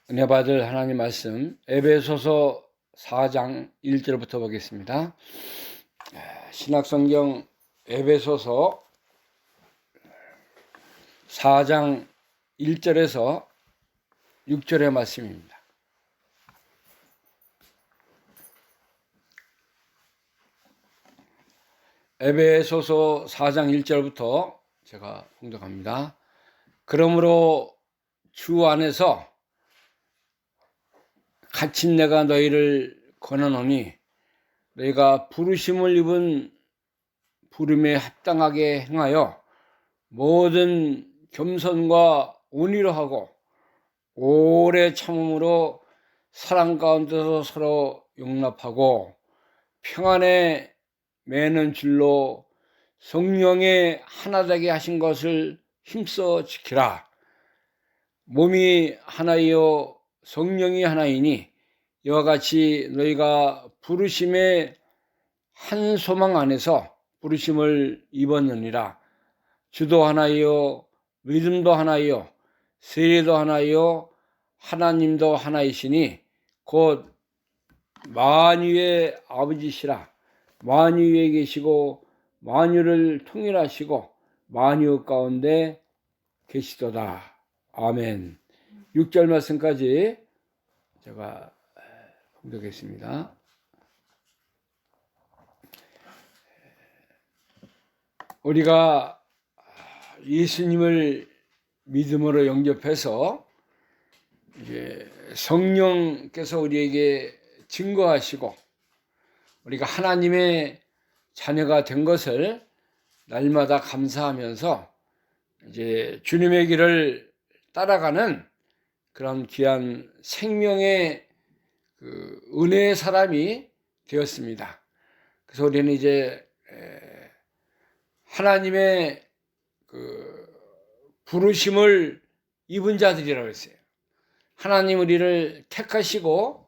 은혜 받을 하나님 말씀 에베소서 4장 1절부터 보겠습니다. 신약성경 에베소서 4장 1절에서 6절의 말씀입니다. 에베소서 4장 1절부터 제가 봉독합니다. 그러므로 주 안에서 갇힌 내가 너희를 권하노니 너희가 부르심을 입은 부름에 합당하게 행하여 모든 겸손과 온유로 하고 오래 참음으로 사랑 가운데서 서로 용납하고 평안에 매는 줄로 성령의 하나 되게 하신 것을 힘써 지키라. 몸이 하나이요 성령이 하나이니 이와 같이 너희가 부르심의 한 소망 안에서 부르심을 입었느니라. 주도 하나이요 믿음도 하나이요 세례도 하나이요 하나님도 하나이시니 곧 만유의 아버지시라. 만유에 계시고 만유를 통일하시고 만유 가운데 계시도다. 아멘. 6절 말씀까지 제가 봉독했습니다. 우리가 예수님을 믿음으로 영접해서 이제 성령께서 우리에게 증거하시고 우리가 하나님의 자녀가 된 것을 날마다 감사하면서 이제 주님의 길을 따라가는 그런 귀한 생명의 그 은혜의 사람이 되었습니다. 그래서 우리는 이제 하나님의 그 부르심을 입은 자들이라고 했어요. 하나님 우리를 택하시고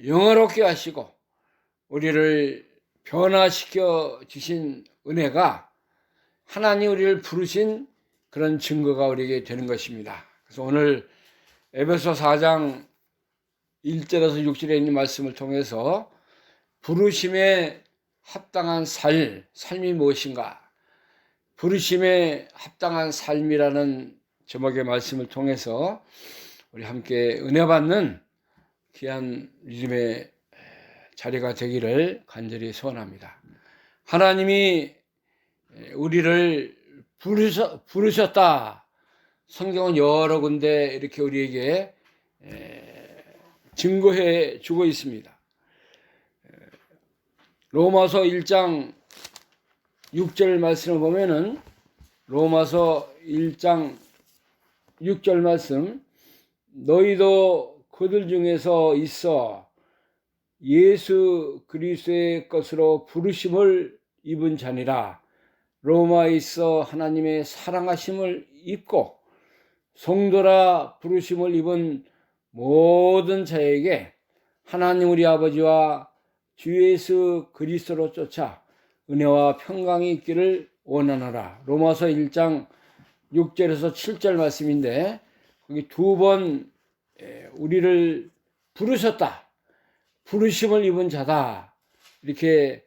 영화롭게 하시고 우리를 변화시켜 주신 은혜가 하나님 우리를 부르신 그런 증거가 우리에게 되는 것입니다. 그래서 오늘 에베소 4장 1절에서 6절에 있는 말씀을 통해서 부르심에 합당한 삶이 무엇인가? 부르심에 합당한 삶이라는 제목의 말씀을 통해서 우리 함께 은혜 받는 귀한 믿음의 자리가 되기를 간절히 소원합니다. 하나님이 우리를 부르셨다. 성경은 여러 군데 이렇게 우리에게 증거해 주고 있습니다. 로마서 1장 6절 말씀을 보면은 로마서 1장 6절 말씀 너희도 그들 중에서 있어 예수 그리스도의 것으로 부르심을 입은 자니라. 로마에 있어 하나님의 사랑하심을 입고 성도라 부르심을 입은 모든 자에게 하나님 우리 아버지와 주 예수 그리스도로 쫓아 은혜와 평강이 있기를 원하노라. 로마서 1장 6절에서 7절 말씀인데 거기 두 번 우리를 부르셨다. 부르심을 입은 자다. 이렇게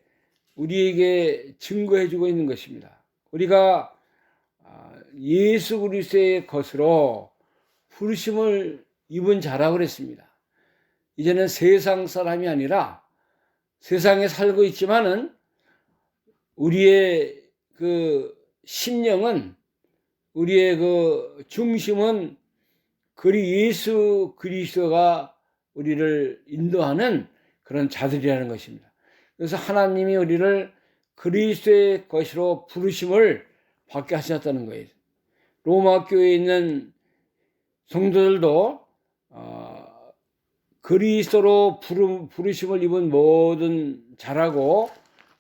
우리에게 증거해 주고 있는 것입니다. 우리가 예수 그리스도의 것으로 부르심을 입은 자라고 그랬습니다. 이제는 세상 사람이 아니라 세상에 살고 있지만은 우리의 그 심령은 우리의 그 중심은 예수 그리스도가 우리를 인도하는 그런 자들이라는 것입니다. 그래서 하나님이 우리를 그리스도의 것으로 부르심을 받게 하셨다는 거예요. 로마 교회에 있는 성도들도 그리스도로 부르심을 입은 모든 자라고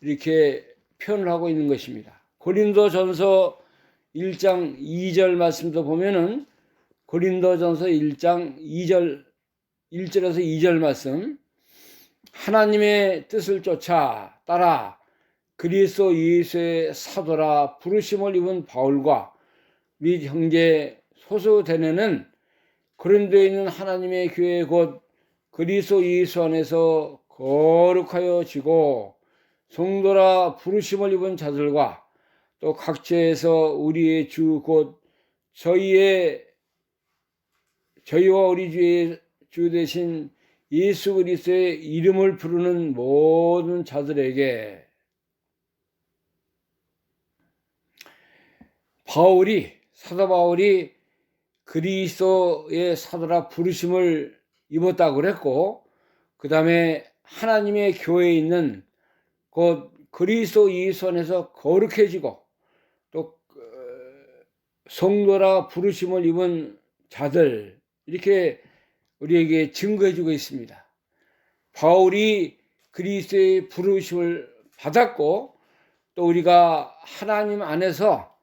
이렇게 표현을 하고 있는 것입니다. 고린도전서 1장 2절 말씀도 보면은 고린도전서 1장 1절에서 2절 말씀 하나님의 뜻을 쫓아 따라 그리스도 예수의 사도라 부르심을 입은 바울과 및 형제 소수되내는 그런데 있는 하나님의 교회 곧 그리스도 예수 안에서 거룩하여 지고 성도라 부르심을 입은 자들과 또 각처에서 우리의 주 곧 저희와 우리 주의 주 되신 예수 그리스도의 이름을 부르는 모든 자들에게 사도 바울이 그리스도의 사도라 부르심을 입었다고 그랬고, 그 다음에 하나님의 교회에 있는 곧 그리스도 예수 안에서 거룩해지고 또 성도라 부르심을 입은 자들, 이렇게 우리에게 증거해주고 있습니다. 바울이 그리스도의 부르심을 받았고 또 우리가 하나님 안에서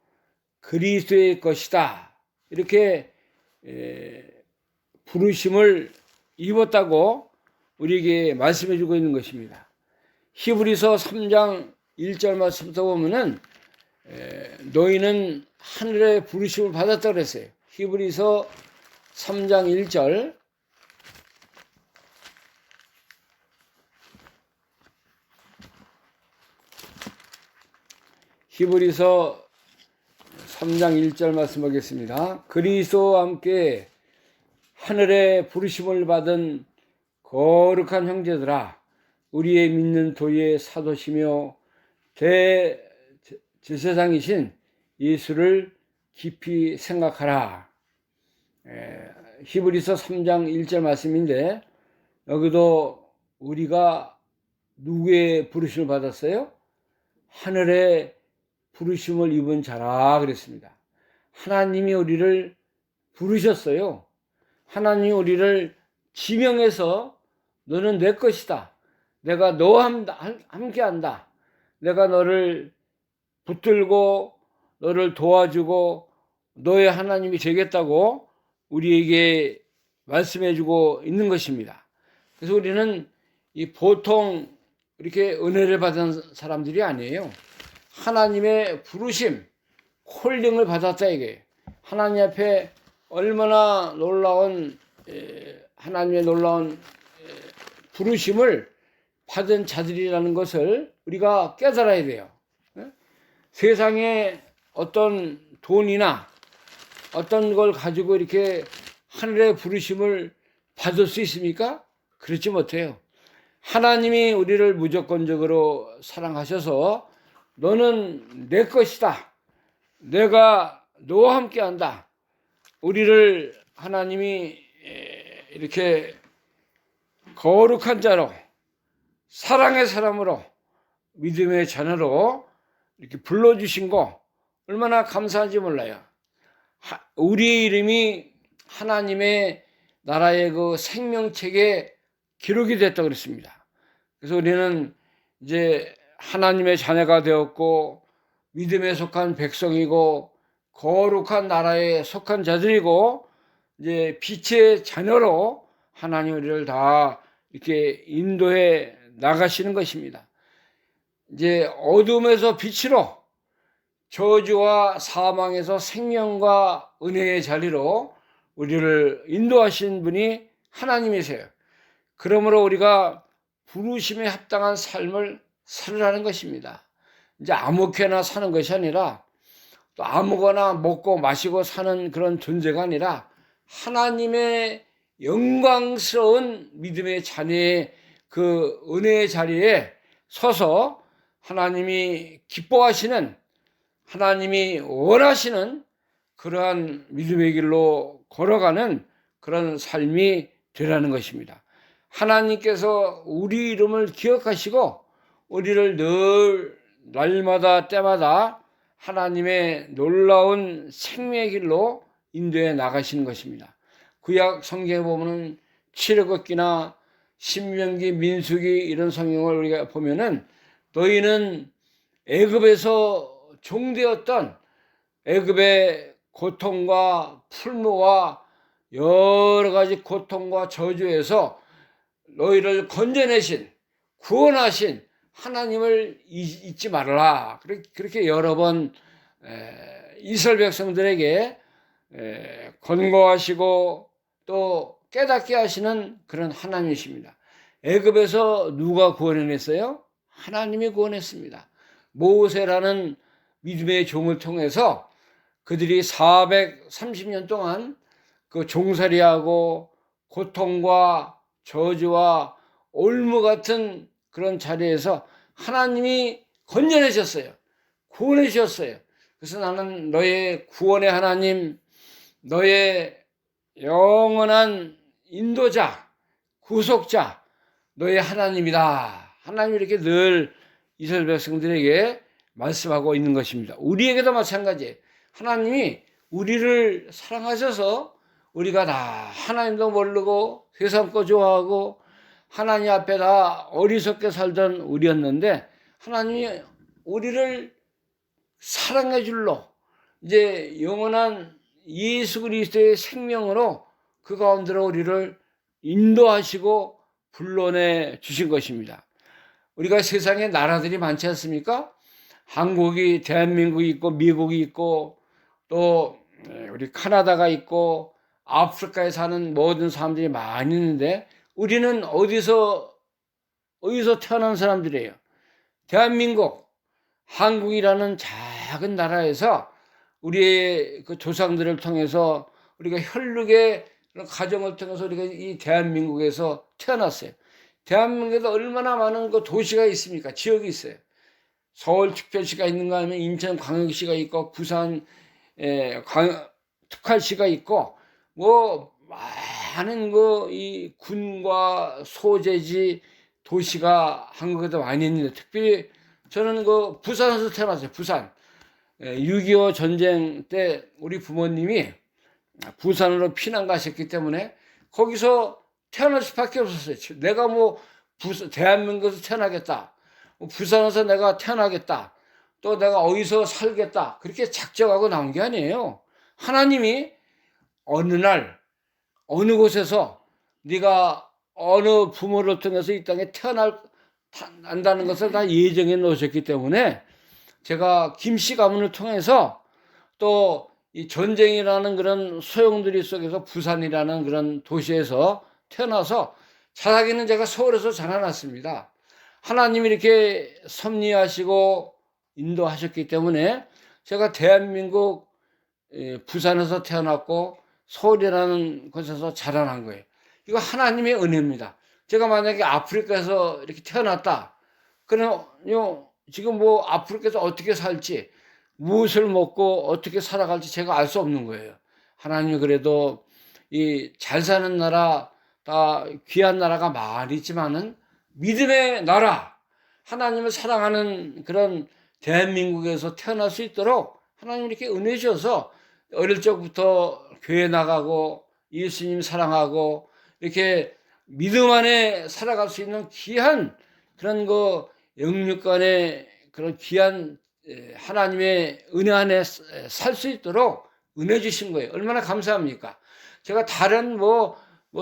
그리스도의 것이다, 이렇게 부르심을 입었다고 우리에게 말씀해주고 있는 것입니다. 히브리서 3장 1절 말씀부터 보면은 너희는 하늘의 부르심을 받았다고 그랬어요. 히브리서 3장 1절, 히브리서 3장 1절 말씀하겠습니다. 그리스도와 함께 하늘의 부르심을 받은 거룩한 형제들아, 우리의 믿는 도의 사도시며 제사장이신 예수를 깊이 생각하라. 히브리서 3장 1절 말씀인데, 여기도 우리가 누구의 부르심을 받았어요? 하늘의 부르심을 입은 자라 그랬습니다. 하나님이 우리를 부르셨어요. 하나님이 우리를 지명해서 너는 내 것이다, 내가 너와 함께한다, 내가 너를 붙들고 너를 도와주고 너의 하나님이 되겠다고 우리에게 말씀해주고 있는 것입니다. 그래서 우리는 보통 이렇게 은혜를 받은 사람들이 아니에요. 하나님의 부르심, 콜링을 받았다 이거예요. 하나님 앞에 얼마나 놀라운 하나님의 놀라운 부르심을 받은 자들이라는 것을 우리가 깨달아야 돼요. 세상에 어떤 돈이나 어떤 걸 가지고 이렇게 하늘의 부르심을 받을 수 있습니까? 그렇지 못해요. 하나님이 우리를 무조건적으로 사랑하셔서 너는 내 것이다, 내가 너와 함께한다, 우리를 하나님이 이렇게 거룩한 자로, 사랑의 사람으로, 믿음의 자녀로 이렇게 불러주신 거 얼마나 감사한지 몰라요. 우리의 이름이 하나님의 나라의 그 생명책에 기록이 됐다고 그랬습니다. 그래서 우리는 이제 하나님의 자녀가 되었고 믿음에 속한 백성이고 거룩한 나라에 속한 자들이고 이제 빛의 자녀로 하나님 우리를 다 이렇게 인도해 나가시는 것입니다. 이제 어둠에서 빛으로, 저주와 사망에서 생명과 은혜의 자리로 우리를 인도하신 분이 하나님이세요. 그러므로 우리가 부르심에 합당한 삶을 살으라는 것입니다. 이제 아무렇게나 사는 것이 아니라 또 아무거나 먹고 마시고 사는 그런 존재가 아니라 하나님의 영광스러운 믿음의 자녀의 그 은혜의 자리에 서서 하나님이 기뻐하시는, 하나님이 원하시는 그러한 믿음의 길로 걸어가는 그런 삶이 되라는 것입니다. 하나님께서 우리 이름을 기억하시고 우리를 늘 날마다 때마다 하나님의 놀라운 생명의 길로 인도해 나가시는 것입니다. 구약 성경에 보면은 출애굽기나 신명기, 민수기 이런 성경을 우리가 보면은 너희는 애굽에서 종되었던 애굽의 고통과 풀무와 여러 가지 고통과 저주에서 너희를 건져내신, 구원하신 하나님을 잊지 말아라. 그렇게 여러 번 이스라엘 백성들에게 권고하시고 또 깨닫게 하시는 그런 하나님이십니다. 애굽에서 누가 구원해냈어요? 하나님이 구원했습니다. 모세라는 믿음의 종을 통해서 그들이 430년 동안 그 종살이하고 고통과 저주와 올무 같은 그런 자리에서 하나님이 건져내셨어요. 구원해 주셨어요. 그래서 나는 너의 구원의 하나님, 너의 영원한 인도자, 구속자, 너의 하나님이다. 하나님이 이렇게 늘 이스라엘 백성들에게 말씀하고 있는 것입니다. 우리에게도 마찬가지예요. 하나님이 우리를 사랑하셔서 우리가 다 하나님도 모르고 세상 거 좋아하고 하나님 앞에 다 어리석게 살던 우리였는데 하나님이 우리를 사랑해 줄로 이제 영원한 예수 그리스도의 생명으로 그 가운데로 우리를 인도하시고 불러내 주신 것입니다. 우리가 세상에 나라들이 많지 않습니까? 한국이, 대한민국이 있고 미국이 있고 또 우리 카나다가 있고 아프리카에 사는 모든 사람들이 많이 있는데 우리는 어디서 태어난 사람들이에요. 대한민국, 한국이라는 작은 나라에서 우리의 그 조상들을 통해서 우리가 혈육의 가정을 통해서 우리가 이 대한민국에서 태어났어요. 대한민국에도 얼마나 많은 그 도시가 있습니까? 지역이 있어요. 서울특별시가 있는가 하면 인천광역시가 있고 부산 특활시가 있고 뭐 많은 그 이 군과 소재지 도시가 한국에도 많이 있는데 특별히 저는 그 부산에서 태어났어요. 부산 6.25 전쟁 때 우리 부모님이 부산으로 피난 가셨기 때문에 거기서 태어날 수밖에 없었어요. 내가 뭐 대한민국에서 태어나겠다. 부산에서 내가 태어나겠다. 또 내가 어디서 살겠다. 그렇게 작정하고 나온 게 아니에요. 하나님이 어느 날 어느 곳에서 네가 어느 부모를 통해서 이 땅에 태어난다는 것을 다 예정해 놓으셨기 때문에 제가 김씨 가문을 통해서 또 이 전쟁이라는 그런 소용돌이 속에서 부산이라는 그런 도시에서 태어나서 자라기는 제가 서울에서 자라났습니다. 하나님이 이렇게 섭리하시고 인도하셨기 때문에 제가 대한민국 부산에서 태어났고 서울이라는 곳에서 자라난 거예요. 이거 하나님의 은혜입니다. 제가 만약에 아프리카에서 이렇게 태어났다. 그러면 지금 뭐 아프리카에서 어떻게 살지, 무엇을 먹고 어떻게 살아갈지 제가 알 수 없는 거예요. 하나님이 그래도 이 잘 사는 나라, 다 귀한 나라가 많이 있지만은 믿음의 나라, 하나님을 사랑하는 그런 대한민국에서 태어날 수 있도록 하나님 이렇게 은혜 주셔서 어릴 적부터 교회 나가고 예수님 사랑하고 이렇게 믿음 안에 살아갈 수 있는 귀한 그런 거 영육간의 그런 귀한 하나님의 은혜 안에 살 수 있도록 은혜 주신 거예요. 얼마나 감사합니까? 제가 다른 뭐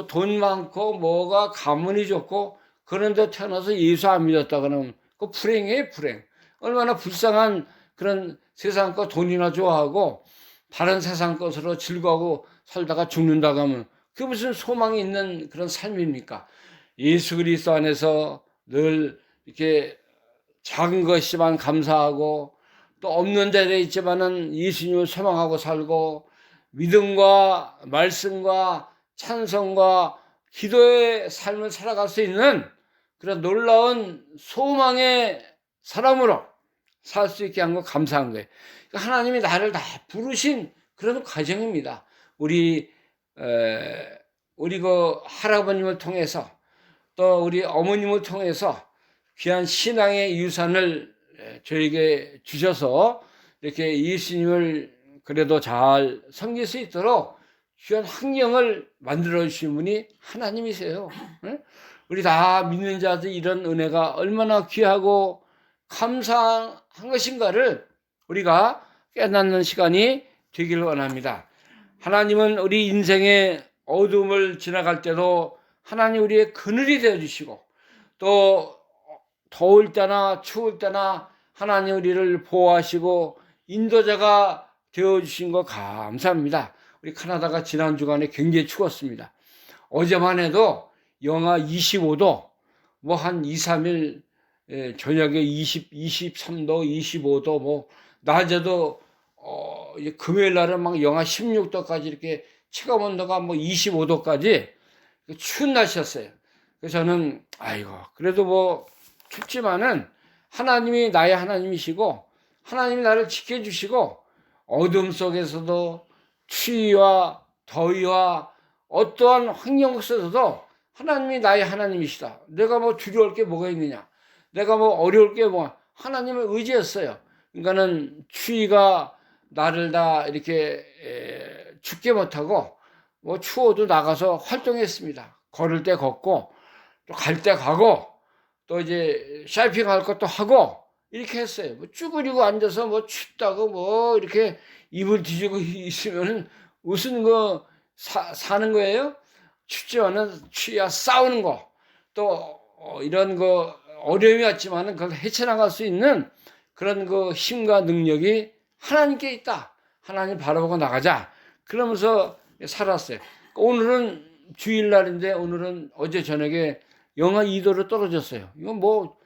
돈 많고 뭐가 가문이 좋고 그런 데 태어나서 예수 안 믿었다 그러면 그 불행이에요, 불행. 얼마나 불쌍한 그런 세상 거 돈이나 좋아하고 다른 세상 것으로 즐거워하고 살다가 죽는다고 하면 그게 무슨 소망이 있는 그런 삶입니까? 예수 그리스도 안에서 늘 이렇게 작은 것이지만 감사하고 또 없는 데에 있지만은 예수님을 소망하고 살고 믿음과 말씀과 찬송과 기도의 삶을 살아갈 수 있는 그런 놀라운 소망의 사람으로 살 수 있게 한 거 감사한 거예요. 하나님이 나를 다 부르신 그런 과정입니다. 우리 그 할아버님을 통해서 또 우리 어머님을 통해서 귀한 신앙의 유산을 저에게 주셔서 이렇게 예수님을 그래도 잘 섬길 수 있도록 귀한 환경을 만들어 주신 분이 하나님이세요. 우리 다 믿는 자들 이런 은혜가 얼마나 귀하고 감사한 것인가를 우리가 깨닫는 시간이 되기를 원합니다. 하나님은 우리 인생의 어둠을 지나갈 때도 하나님 우리의 그늘이 되어주시고 또 더울 때나 추울 때나 하나님 우리를 보호하시고 인도자가 되어주신 거 감사합니다. 우리 캐나다가 지난 주간에 굉장히 추웠습니다. 어제만 해도 영하 25도, 뭐 한 2, 3일 저녁에 23도, 25도, 뭐 낮에도 이제 금요일 날은 막 영하 16도까지 이렇게 체감 온도가 뭐 25도까지 추운 날씨였어요. 그래서 저는 아이고 그래도 뭐 춥지만은 하나님이 나의 하나님이시고 하나님이 나를 지켜주시고 어둠 속에서도 추위와 더위와 어떠한 환경 속에서도 하나님이 나의 하나님이시다. 내가 뭐 두려울 게 뭐가 있느냐. 내가 뭐 어려울 게 뭐 하나님을 의지했어요. 그러니까는 추위가 나를 다 이렇게 춥게 못하고 뭐 추워도 나가서 활동했습니다. 걸을 때 걷고 또 갈 때 가고 또 이제 쇼핑할 것도 하고 이렇게 했어요. 뭐 쭈그리고 앉아서 뭐 춥다고 뭐 이렇게 이불 뒤지고 있으면은 무슨 거 사는 거예요? 춥지만은 추위와 싸우는 거 또 이런 거 어려움이 왔지만은 그걸 헤쳐나갈 수 있는 그런 그 힘과 능력이 하나님께 있다. 하나님 바라보고 나가자. 그러면서 살았어요. 오늘은 주일날인데 오늘은 어제 저녁에 영하 2도로 떨어졌어요. 이건 뭐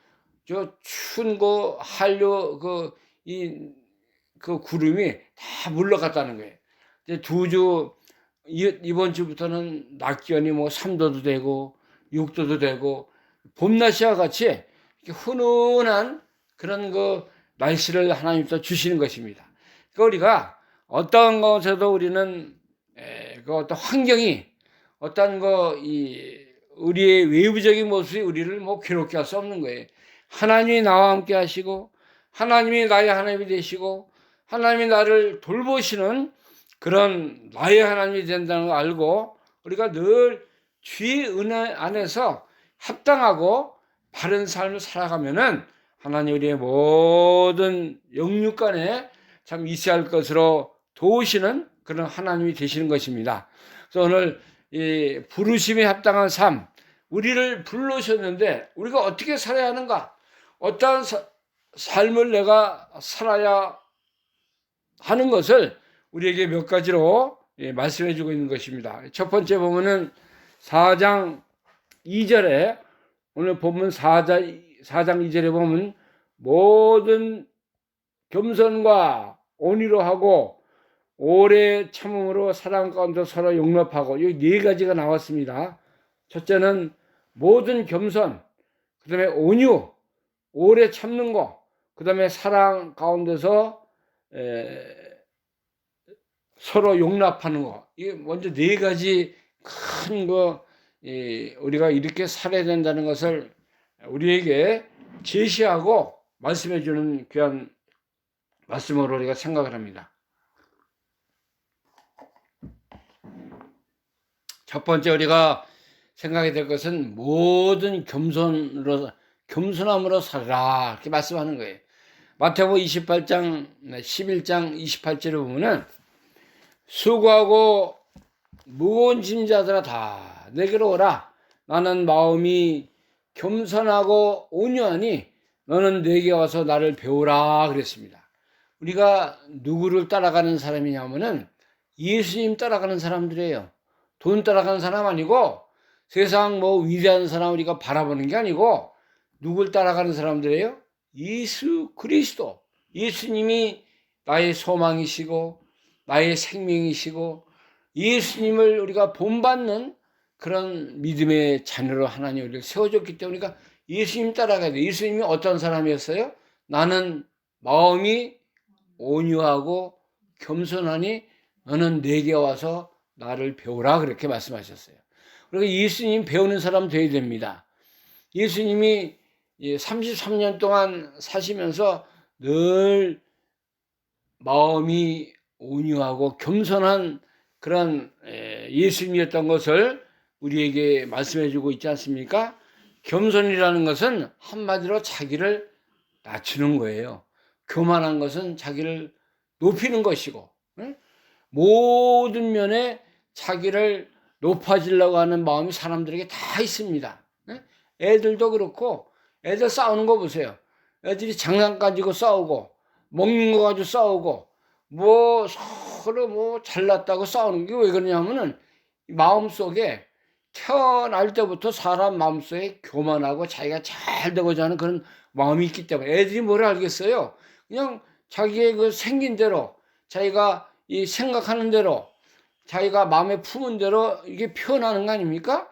저 추운 거 한류 그 구름이 다 물러갔다는 거예요. 이제 이번 주부터는 낮 기온이 뭐 3도도 되고 6도도 되고 봄 날씨와 같이 이렇게 훈훈한 그런 그 날씨를 하나님께서 주시는 것입니다. 그러니까 우리가 어떤 것에도 우리는 그 어떤 환경이 어떤 우리의 외부적인 모습이 우리를 뭐 괴롭게 할 수 없는 거예요. 하나님이 나와 함께 하시고 하나님이 나의 하나님이 되시고 하나님이 나를 돌보시는 그런 나의 하나님이 된다는 걸 알고 우리가 늘 주의 은혜 안에서 합당하고 바른 삶을 살아가면은 하나님 우리의 모든 영육간에 참 있어야 할 것으로 도우시는 그런 하나님이 되시는 것입니다. 그래서 오늘 이 부르심에 합당한 삶, 우리를 불러오셨는데 우리가 어떻게 살아야 하는가? 어떠한 삶을 내가 살아야 하는 것을 우리에게 몇 가지로 말씀해 주고 있는 것입니다. 첫 번째 보면은 4장 2절에 오늘 본문 4장 2절에 보면 모든 겸손과 온유로 하고 오래 참음으로 사랑 가운데 서로 용납하고 이 네 가지가 나왔습니다. 첫째는 모든 겸손, 그 다음에 온유, 오래 참는 거, 그 다음에 사랑 가운데서 서로 용납하는 거. 이게 먼저 네 가지 큰 우리가 이렇게 살아야 된다는 것을 우리에게 제시하고 말씀해 주는 귀한 말씀으로 우리가 생각을 합니다. 첫 번째 우리가 생각해야 될 것은 모든 겸손함으로 살아라 이렇게 말씀하는 거예요. 마태복음 28장 11장 28절에 보면은 수고하고 무거운 짐자들아 다 내게로 오라. 나는 마음이 겸손하고 온유하니 너는 내게 와서 나를 배우라 그랬습니다. 우리가 누구를 따라가는 사람이냐면은 예수님 따라가는 사람들이에요. 돈 따라가는 사람 아니고 세상 뭐 위대한 사람 우리가 바라보는 게 아니고 누굴 따라가는 사람들이에요? 예수 그리스도. 예수님이 나의 소망이시고 나의 생명이시고 예수님을 우리가 본받는 그런 믿음의 자녀로 하나님 우리를 세워줬기 때문에 우리가 예수님 따라가야 돼요. 예수님이 어떤 사람이었어요? 나는 마음이 온유하고 겸손하니 너는 내게 와서 나를 배우라 그렇게 말씀하셨어요. 그리고 예수님 배우는 사람 되어야 됩니다. 예수님이 33년 동안 사시면서 늘 마음이 온유하고 겸손한 그런 예수님이었던 것을 우리에게 말씀해 주고 있지 않습니까? 겸손이라는 것은 한마디로 자기를 낮추는 거예요. 교만한 것은 자기를 높이는 것이고 모든 면에 자기를 높아지려고 하는 마음이 사람들에게 다 있습니다. 애들도 그렇고 애들 싸우는 거 보세요. 애들이 장난 가지고 싸우고 먹는 거 가지고 싸우고 뭐 서로 뭐 잘났다고 싸우는 게 왜 그러냐면은 마음속에 태어날 때부터 사람 마음속에 교만하고 자기가 잘 되고자 하는 그런 마음이 있기 때문에 애들이 뭘 알겠어요. 그냥 자기의 그 생긴 대로 자기가 이 생각하는 대로 자기가 마음에 품은 대로 이게 표현하는 거 아닙니까?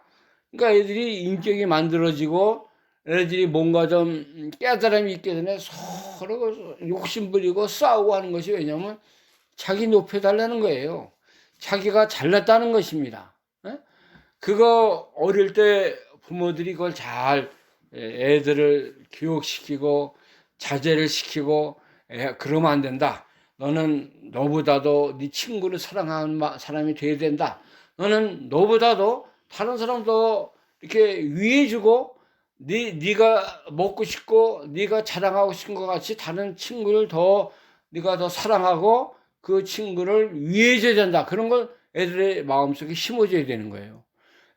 그러니까 애들이 인격이 만들어지고 애들이 뭔가 좀 깨달음이 있게 되네 서로 욕심 부리고 싸우고 하는 것이 왜냐면 자기 높여달라는 거예요. 자기가 잘났다는 것입니다. 예? 그거 어릴 때 부모들이 그걸 잘 애들을 교육시키고 자제를 시키고 그러면 안 된다. 너는 너보다도 네 친구를 사랑하는 사람이 돼야 된다. 너는 너보다도 다른 사람도 이렇게 위해주고 네가 먹고 싶고 네가 자랑하고 싶은 것 같이 다른 친구를 더 네가 더 사랑하고 그 친구를 위해줘야 된다. 그런 걸 애들의 마음속에 심어줘야 되는 거예요.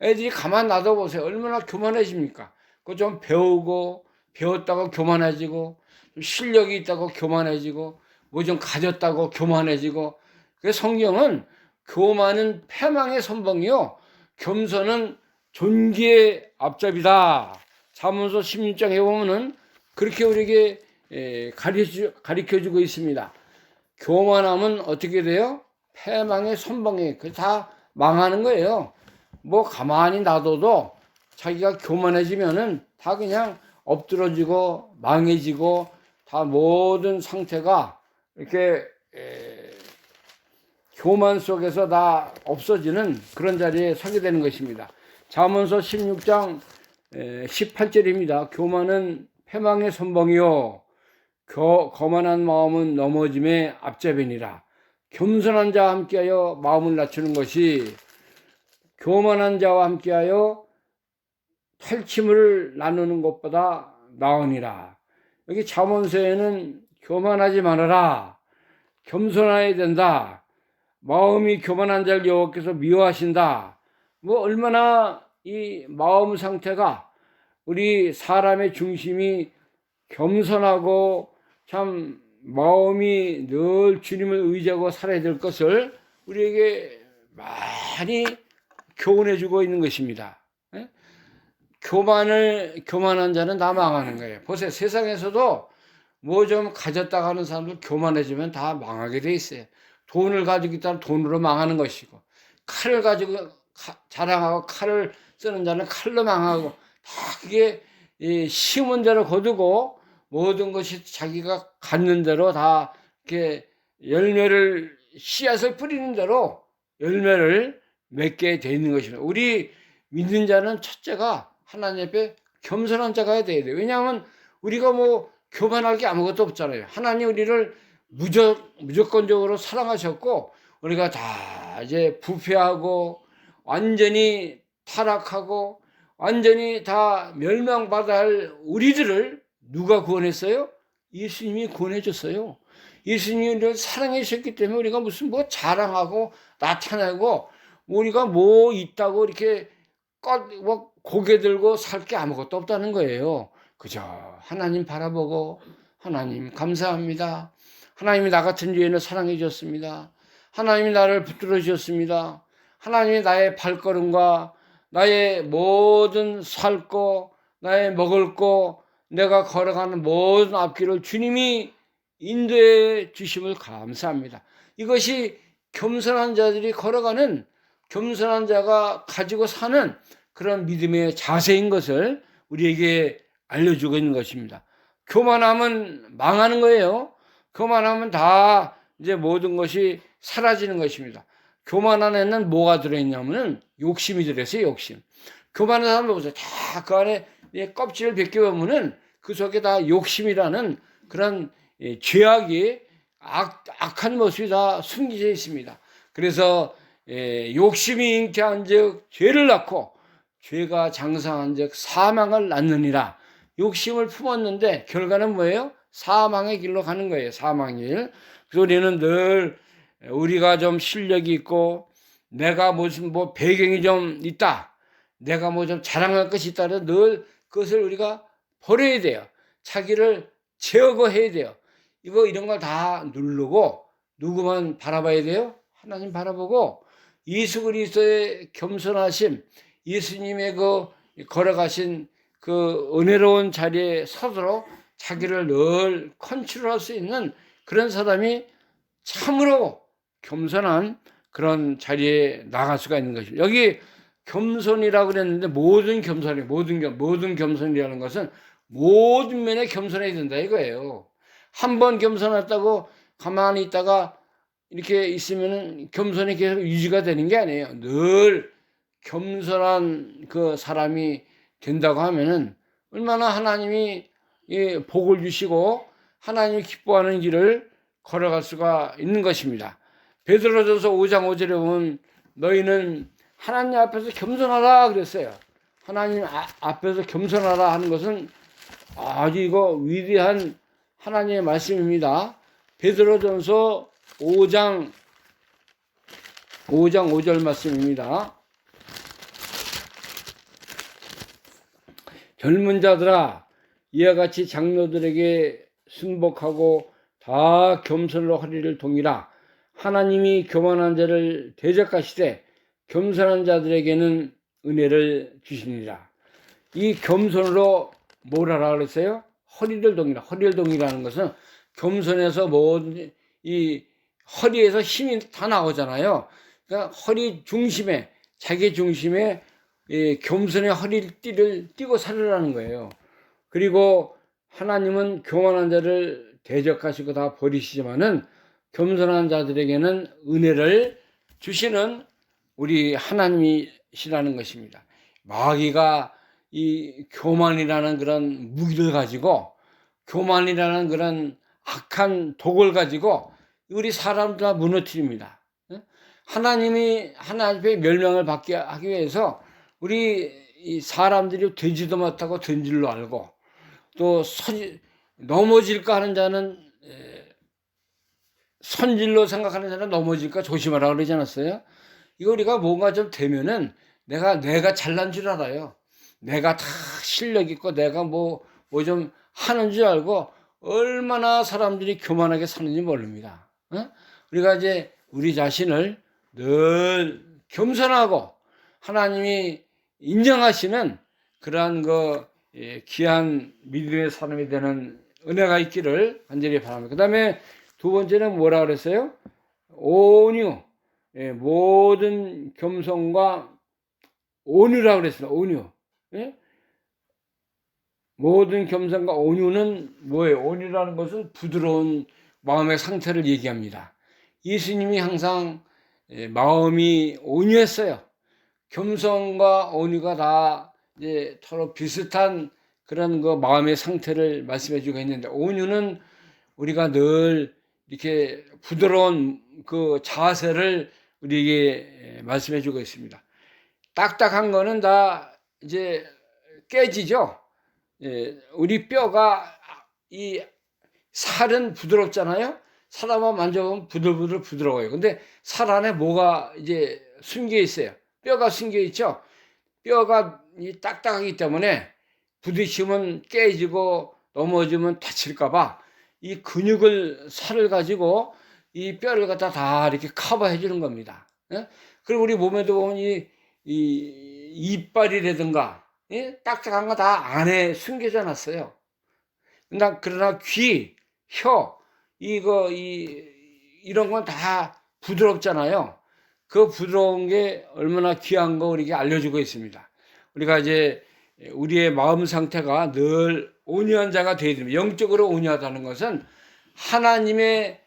애들이 가만 놔둬보세요. 얼마나 교만해집니까? 그거 좀 배우고, 배웠다고 교만해지고, 실력이 있다고 교만해지고, 뭐 좀 가졌다고 교만해지고. 그 성경은 교만은 패망의 선봉이요. 겸손은 존귀의 앞잡이다. 잠언서 16장에 보면은 그렇게 우리에게 가르쳐주고 있습니다. 교만하면 어떻게 돼요? 패망의 선봉에 그 다 망하는 거예요. 뭐 가만히 놔둬도 자기가 교만해지면은 다 그냥 엎드러지고 망해지고 다 모든 상태가 이렇게 교만 속에서 다 없어지는 그런 자리에 서게 되는 것입니다. 잠언서 16장 18절입니다. 교만은 패망의 선봉이요 거만한 마음은 넘어짐의 앞잡이니라. 겸손한 자와 함께하여 마음을 낮추는 것이 교만한 자와 함께하여 탈취물을 나누는 것보다 나으니라. 여기 잠언서에는 교만하지 말아라. 겸손해야 된다. 마음이 교만한 자를 여호와께서 미워하신다. 뭐 얼마나 이 마음 상태가 우리 사람의 중심이 겸손하고 참 마음이 늘 주님을 의지하고 살아야 될 것을 우리에게 많이 교훈해주고 있는 것입니다. 교만한 자는 다 망하는 거예요. 보세요. 세상에서도 뭐 좀 가졌다가 하는 사람들 교만해지면 다 망하게 돼 있어요. 돈을 가지고 있다면 돈으로 망하는 것이고, 칼을 가지고 자랑하고 칼을 쓰는 자는 칼로 망하고, 다 그게 심은 대로 거두고 모든 것이 자기가 갖는 대로 다 이렇게 열매를 씨앗을 뿌리는 대로 열매를 맺게 돼 있는 것입니다. 우리 믿는 자는 첫째가 하나님 앞에 겸손한 자가 돼야 돼요. 왜냐하면 우리가 뭐 교만할 게 아무것도 없잖아요. 하나님 우리를 무조건적으로 사랑하셨고 우리가 다 이제 부패하고 완전히 타락하고 완전히 다 멸망받아야 할 우리들을 누가 구원했어요? 예수님이 구원해 줬어요. 예수님이 우리를 사랑해 주셨기 때문에 우리가 무슨 뭐 자랑하고 나타내고 우리가 뭐 있다고 이렇게 뭐 고개 들고 살 게 아무것도 없다는 거예요. 그저 하나님 바라보고 하나님 감사합니다. 하나님이 나 같은 죄인을 사랑해 주셨습니다. 하나님이 나를 붙들어 주셨습니다. 하나님이 나의 발걸음과 나의 모든 살 거, 나의 먹을 거, 내가 걸어가는 모든 앞길을 주님이 인도해 주심을 감사합니다. 이것이 겸손한 자들이 걸어가는 겸손한 자가 가지고 사는 그런 믿음의 자세인 것을 우리에게 알려주고 있는 것입니다. 교만하면 망하는 거예요. 교만하면 다 이제 모든 것이 사라지는 것입니다. 교만한 애는 뭐가 들어있냐면은 욕심이 들어있어요, 욕심. 교만한 사람 보세요. 다 그 안에 껍질을 벗겨보면은 그 속에 다 욕심이라는 그런 죄악이 악한 모습이 다 숨겨져 있습니다. 그래서 욕심이 잉태한즉 죄를 낳고 죄가 장성한즉 사망을 낳느니라. 욕심을 품었는데 결과는 뭐예요? 사망의 길로 가는 거예요. 사망의 길. 그래서 우리는 늘 우리가 좀 실력이 있고 내가 무슨 뭐 배경이 좀 있다. 내가 뭐 좀 자랑할 것이 있다. 늘 그것을 우리가 버려야 돼요. 자기를 제어해야 돼요. 이런 걸 다 누르고 누구만 바라봐야 돼요? 하나님 바라보고 예수 그리스도의 겸손하심, 예수님의 그 걸어가신 그 은혜로운 자리에 서도록 자기를 늘 컨트롤할 수 있는 그런 사람이 참으로 겸손한 그런 자리에 나갈 수가 있는 것입니다. 여기 겸손이라고 그랬는데 모든 겸손이 모든 겸손이라는 것은 모든 면에 겸손해야 된다 이거예요. 한 번 겸손했다고 가만히 있다가 이렇게 있으면 겸손이 계속 유지가 되는 게 아니에요. 늘 겸손한 그 사람이 된다고 하면은 얼마나 하나님이 복을 주시고 하나님이 기뻐하는 길을 걸어갈 수가 있는 것입니다. 베드로전서 5장 5절에 보면 너희는 하나님 앞에서 겸손하라 그랬어요. 하나님 앞에서 겸손하라 하는 것은 아주 이거 위대한 하나님의 말씀입니다. 베드로전서 5장 5절 말씀입니다. 젊은 자들아 이와 같이 장로들에게 순복하고 다 겸손으로 하리를 동이라. 하나님이 교만한 자를 대적하시되 겸손한 자들에게는 은혜를 주시니라. 이 겸손으로 뭘 하라 그랬어요? 허리를 동이라. 허리를 동이라는 것은 겸손해서 이 허리에서 힘이 다 나오잖아요. 그러니까 허리 중심에 자기 중심에 겸손의 허리띠를 띠고 살으라는 거예요. 그리고 하나님은 교만한 자를 대적하시고 다 버리시지만은 겸손한 자들에게는 은혜를 주시는 우리 하나님이시라는 것입니다. 마귀가 이 교만이라는 그런 무기를 가지고 교만이라는 그런 악한 독을 가지고 우리 사람들 다 무너뜨립니다. 하나님이 하나님의 멸망을 받게 하기 위해서 우리 사람들이 되지도 못하고 된 줄로 알고 또 넘어질까 하는 자는 선질로 생각하는 자는 넘어질까 조심하라 그러지 않았어요? 이거 우리가 뭔가 좀 되면은 내가 잘난 줄 알아요. 내가 다 실력 있고 내가 뭐 좀 하는 줄 알고 얼마나 사람들이 교만하게 사는지 모릅니다. 우리가 이제 우리 자신을 늘 겸손하고 하나님이 인정하시는 그러한 귀한 믿음의 사람이 되는 은혜가 있기를 간절히 바랍니다. 그 다음에 두 번째는 뭐라 그랬어요? 온유. 모든 겸손과 온유라고 그랬어요. 온유. 모든 겸손과 온유는 뭐예요? 온유라는 것은 부드러운 마음의 상태를 얘기합니다. 예수님이 항상 마음이 온유했어요. 겸손과 온유가 다 이제 서로 비슷한 그런 마음의 상태를 말씀해 주고 있는데, 온유는 우리가 늘 이렇게 부드러운 그 자세를 우리에게 말씀해 주고 있습니다. 딱딱한 거는 다 이제 깨지죠. 우리 뼈가 이 살은 부드럽잖아요. 살 한번 만져보면 부들부들 부드러워요. 근데 살 안에 뭐가 이제 숨겨 있어요. 뼈가 숨겨 있죠. 뼈가 딱딱하기 때문에 부딪히면 깨지고 넘어지면 다칠까봐 이 살을 가지고 이 뼈를 갖다 다 이렇게 커버해 주는 겁니다. 그리고 우리 몸에도 보면 이 이빨이라든가 딱딱한 거 다 안에 숨겨져 놨어요. 그러나 귀, 혀, 이런 건 다 부드럽잖아요. 그 부드러운 게 얼마나 귀한 거 우리에게 알려주고 있습니다. 우리가 이제 우리의 마음 상태가 늘 온유한 자가 되어야 됩니다. 영적으로 온유하다는 것은 하나님의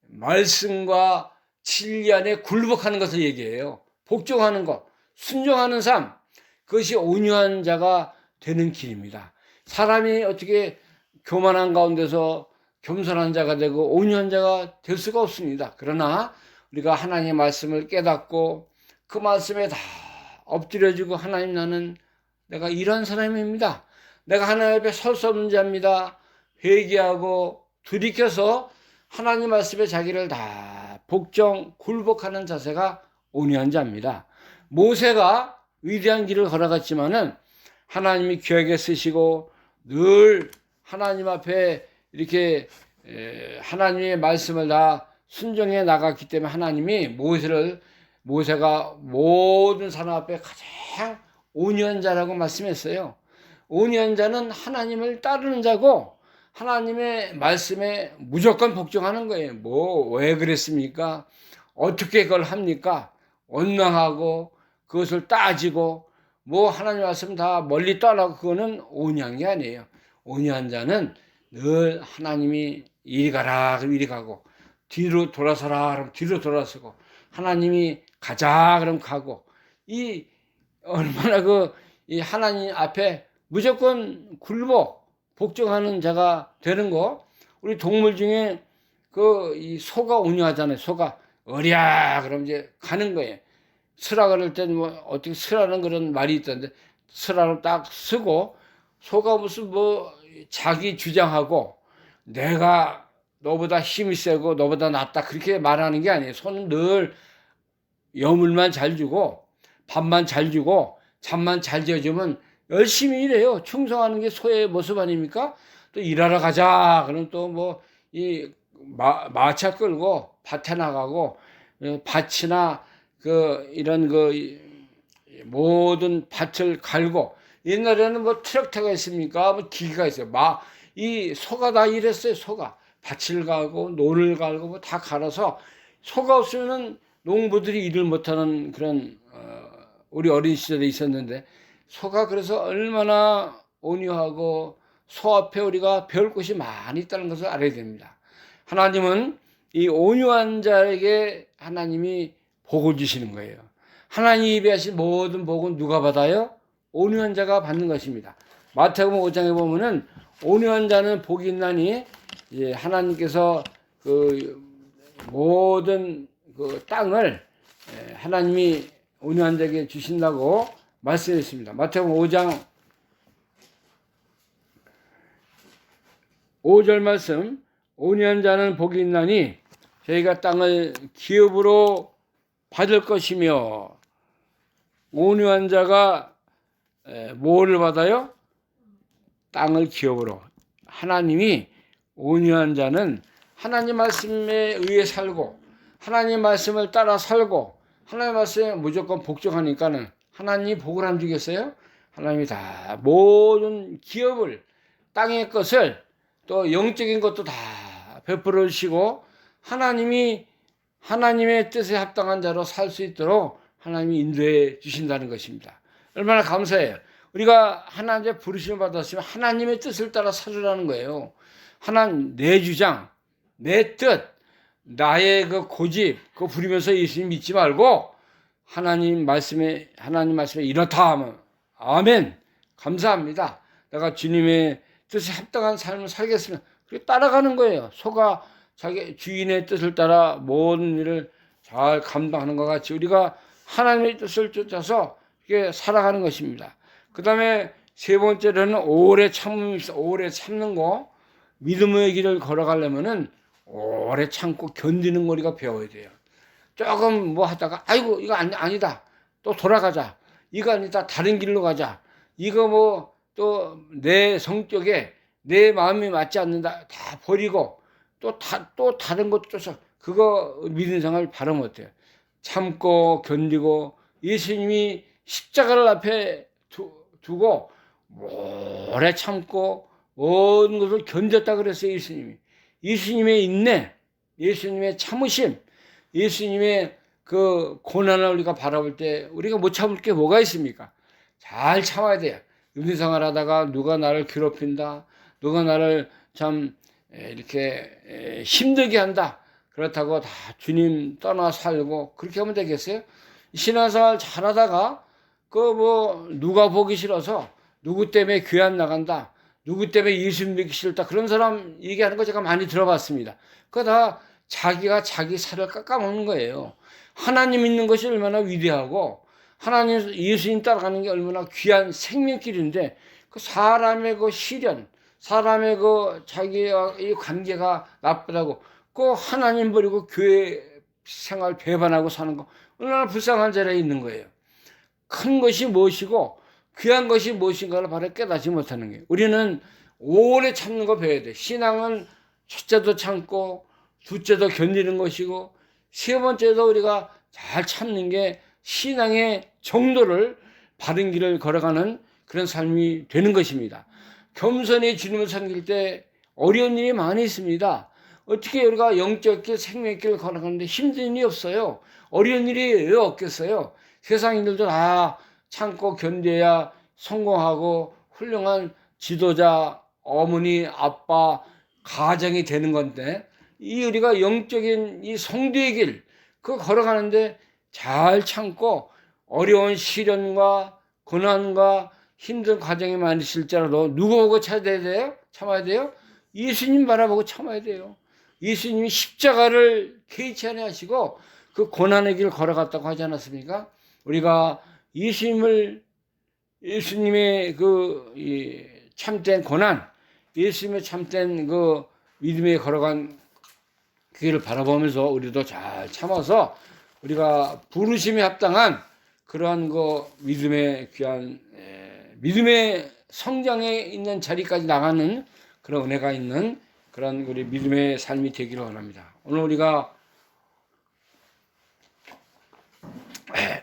말씀과 진리 안에 굴복하는 것을 얘기해요. 복종하는 것, 순종하는 삶, 그것이 온유한 자가 되는 길입니다. 사람이 어떻게 교만한 가운데서 겸손한 자가 되고 온유한 자가 될 수가 없습니다. 그러나 우리가 하나님의 말씀을 깨닫고 그 말씀에 다 엎드려지고 하나님, 내가 이런 사람입니다. 내가 하나님 앞에 설 수 없는 자입니다. 회개하고 돌이켜서 하나님 말씀에 자기를 다 굴복하는 자세가 온유한 자입니다. 모세가 위대한 길을 걸어갔지만은 하나님이 귀하게 쓰시고 늘 하나님 앞에 이렇게 하나님의 말씀을 다 순종해 나갔기 때문에 하나님이 모세가 모든 사람 앞에 가장 온유한 자라고 말씀했어요. 온유한 자는 하나님을 따르는 자고 하나님의 말씀에 무조건 복종하는 거예요. 왜 그랬습니까? 어떻게 그걸 합니까? 원망하고 그것을 따지고 하나님 말씀 다 멀리 떠나고 그거는 온유한 게 아니에요. 온유한 자는 늘 하나님이 이리 가라 그럼 이리 가고 뒤로 돌아서라 그럼 뒤로 돌아서고 하나님이 가자 그럼 가고 이 얼마나 이 하나님 앞에 무조건 굴복 복종하는 자가 되는 거. 우리 동물 중에 이 소가 온유하잖아요. 소가 어랴 그럼 이제 가는 거예요. 쓰라 그럴 땐 어떻게 쓰라는 그런 말이 있던데 쓰라를 딱 쓰고 소가 무슨 자기 주장하고 내가 너보다 힘이 세고 너보다 낫다 그렇게 말하는 게 아니에요. 소는 늘 여물만 잘 주고 밥만 잘 주고 잠만 잘 지어주면 열심히 일해요. 충성하는 게 소의 모습 아닙니까? 또 일하러 가자 그럼 또 마차 끌고 밭에 나가고 밭이나 이런 모든 밭을 갈고 옛날에는 트랙터가 있습니까? 기계가 있어요. 이 소가 다 일했어요. 소가 밭을 갈고 논을 갈고 다 갈아서 소가 없으면은 농부들이 일을 못하는 그런 우리 어린 시절에 있었는데 소가 그래서 얼마나 온유하고 소 앞에 우리가 배울 것이 많이 있다는 것을 알아야 됩니다. 하나님은 이 온유한 자에게 하나님이 복을 주시는 거예요. 하나님이 예비하신 모든 복은 누가 받아요? 온유한 자가 받는 것입니다. 마태복음 5장에 보면은 온유한 자는 복이 있나니 하나님께서 모든 땅을 하나님이 온유한 자에게 주신다고 말씀했습니다. 마태복음 5장 5절 말씀 온유한 자는 복이 있나니 저희가 땅을 기업으로 받을 것이며 온유한 자가 뭐를 받아요? 땅을 기업으로. 하나님이 온유한 자는 하나님 말씀에 의해 살고 하나님 말씀을 따라 살고 하나님 말씀에 무조건 복종하니까는 하나님이 복을 안 주겠어요? 하나님이 다 모든 기업을 땅의 것을 또 영적인 것도 다 베풀어 주시고 하나님이 하나님의 뜻에 합당한 자로 살 수 있도록 하나님이 인도해 주신다는 것입니다. 얼마나 감사해요. 우리가 하나님의 부르심을 받았으면 하나님의 뜻을 따라 살으라는 거예요. 하나님 내 주장, 내 뜻, 나의 고집, 부리면서 예수님 믿지 말고 하나님 말씀에 이렇다 하면 아멘. 감사합니다. 내가 주님의 뜻에 합당한 삶을 살겠으면 그렇게 따라가는 거예요. 소가 자기 주인의 뜻을 따라 모든 일을 잘 감당하는 것 같이 우리가 하나님의 뜻을 쫓아서 이렇게 살아가는 것입니다. 그 다음에 세 번째로는 오래 참음이 오래 참는 거. 믿음의 길을 걸어가려면은 오래 참고 견디는 거 우리가 배워야 돼요. 조금 하다가 아이고 이거 아니다. 또 돌아가자. 이거 아니다. 다른 길로 가자. 이거 또 내 성격에 내 마음이 맞지 않는다. 다 버리고 또 다른 것도 쫓아 그거 믿는 생활 바로 못해요. 참고 견디고 예수님이 십자가를 앞에 두고 오래 참고 모든 것을 견뎠다 그랬어요. 예수님의 인내, 예수님의 참으심, 예수님의 고난을 우리가 바라볼 때 우리가 못 참을 게 뭐가 있습니까? 잘 참아야 돼요. 윤리생활 하다가 누가 나를 괴롭힌다, 누가 나를 참 이렇게 힘들게 한다. 그렇다고 다 주님 떠나 살고 그렇게 하면 되겠어요? 신앙생활 잘하다가 누가 보기 싫어서 누구 때문에 교회 안 나간다. 누구 때문에 예수 믿기 싫다. 그런 사람 얘기하는 거 제가 많이 들어봤습니다. 그거 다 자기가 자기 살을 깎아먹는 거예요. 하나님 믿는 것이 얼마나 위대하고 하나님 예수님 따라가는 게 얼마나 귀한 생명길인데 사람의 시련, 사람의 자기와 이 관계가 나쁘다고 하나님 버리고 교회 생활 배반하고 사는 거 얼마나 불쌍한 자리에 있는 거예요. 큰 것이 무엇이고 귀한 것이 무엇인가를 바로 깨닫지 못하는 거예요. 우리는 오래 참는 거 배워야 돼. 신앙은 첫째도 참고 둘째도 견디는 것이고, 세 번째도 우리가 잘 참는 게 신앙의 정도를 바른 길을 걸어가는 그런 삶이 되는 것입니다. 겸손히 주님을 섬길 때 어려운 일이 많이 있습니다. 어떻게 우리가 영적 길, 생명의 길을 걸어가는데 힘든 일이 없어요. 어려운 일이 왜 없겠어요? 세상인들도 다 참고 견뎌야 성공하고 훌륭한 지도자, 어머니, 아빠, 가정이 되는 건데, 이 우리가 영적인 이 성도의 길, 그거 걸어가는데 잘 참고 어려운 시련과 고난과 힘든 과정이 많이 있을지라도 누구 보고 참아야 돼요? 참아야 돼요? 예수님 바라보고 참아야 돼요. 예수님이 십자가를 개의치 않게 하시고 그 고난의 길을 걸어갔다고 하지 않았습니까? 우리가 예수님의 그 참된 고난, 예수님의 참된 그 믿음에 걸어간 그 길을 바라보면서 우리도 잘 참아서 우리가 부르심에 합당한 그러한 그 믿음의 귀한 믿음의 성장에 있는 자리까지 나가는 그런 은혜가 있는 그런 우리 믿음의 삶이 되기를 원합니다. 오늘 우리가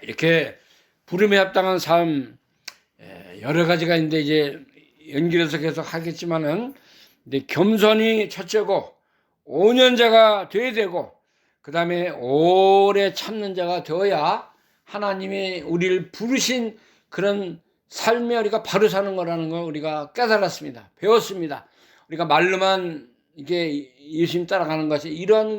이렇게 부름에 합당한 삶 여러 가지가 있는데 이제 연결해서 계속 하겠지만은 근데 겸손이 첫째고 5년 자가 되어야 되고 그 다음에 오래 참는 자가 되어야 하나님이 우리를 부르신 그런 삶에 우리가 바로 사는 거라는 걸 우리가 깨달았습니다. 배웠습니다. 우리가 말로만 이게 예수님 따라가는 것이 이런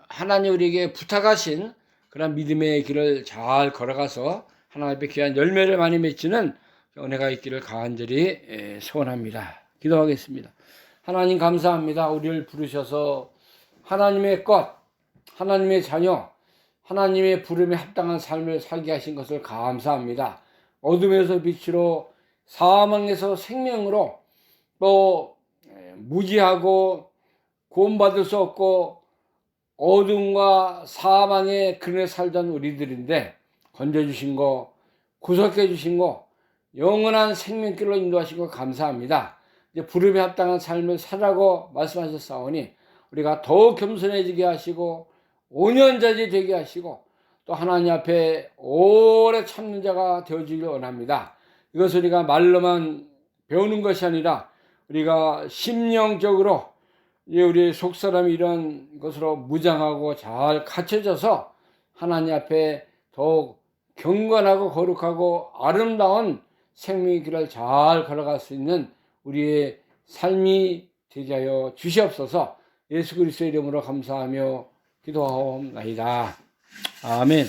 하나님 우리에게 부탁하신 그런 믿음의 길을 잘 걸어가서 하나님의 귀한 열매를 많이 맺지는 은혜가 있기를 간절히 소원합니다. 기도하겠습니다. 하나님 감사합니다. 우리를 부르셔서 하나님의 것, 하나님의 자녀, 하나님의 부름에 합당한 삶을 살게 하신 것을 감사합니다. 어둠에서 빛으로 사망에서 생명으로 또 무지하고 구원받을 수 없고 어둠과 사망의 근에 살던 우리들인데 건져주신 거, 구속해 주신 거, 영원한 생명길로 인도하시고 감사합니다. 이제 부름에 합당한 삶을 살라고 말씀하셨사오니 우리가 더욱 겸손해지게 하시고 5년자지 되게 하시고 또 하나님 앞에 오래 참는 자가 되어주길 원합니다. 이것을 우리가 말로만 배우는 것이 아니라 우리가 심령적으로 우리 속사람이 이런 것으로 무장하고 잘 갖춰져서 하나님 앞에 더욱 경건하고 거룩하고 아름다운 생명의 길을 잘 걸어갈 수 있는 우리의 삶이 되게 하여 주시옵소서. 예수 그리스도의 이름으로 감사하며 기도하옵나이다. 아멘.